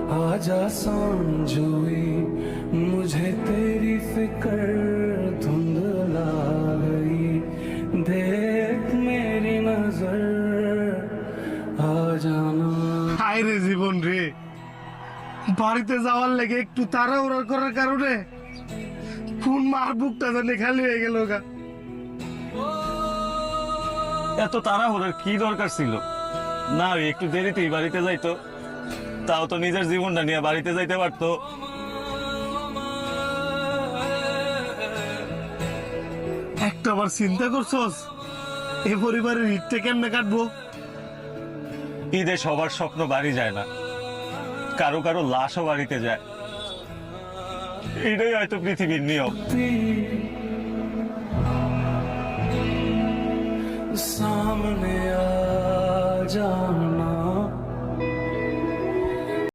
आजा समझोई मुझे तेरी फिक्र धुंधला गई देख मेरी नजर आ जाना। হায় রে জীবন রে, বাড়িতে যাওয়ার লেগে একটু তাড়াহুড়ো করার কারণে কোন মার বুকটা জানে খালি হয়ে গেল গা। এত তাড়াহুড়োর কি দরকার ছিল? না একটু দেরিতেই বাড়িতে যাইতো, তাও তো নিজের জীবনটা নিয়ে বাড়িতে যাইতে পারতো। একটা বার চিন্তা করছস এ পরিবারের ঈদটা কেমনে কাটবো? ঈদে সবার স্বপ্ন বাড়ি যায় না, কারো কারো লাশও বাড়িতে যায়। এটাই হয়তো পৃথিবীর নিয়ম। सामने आ जाना।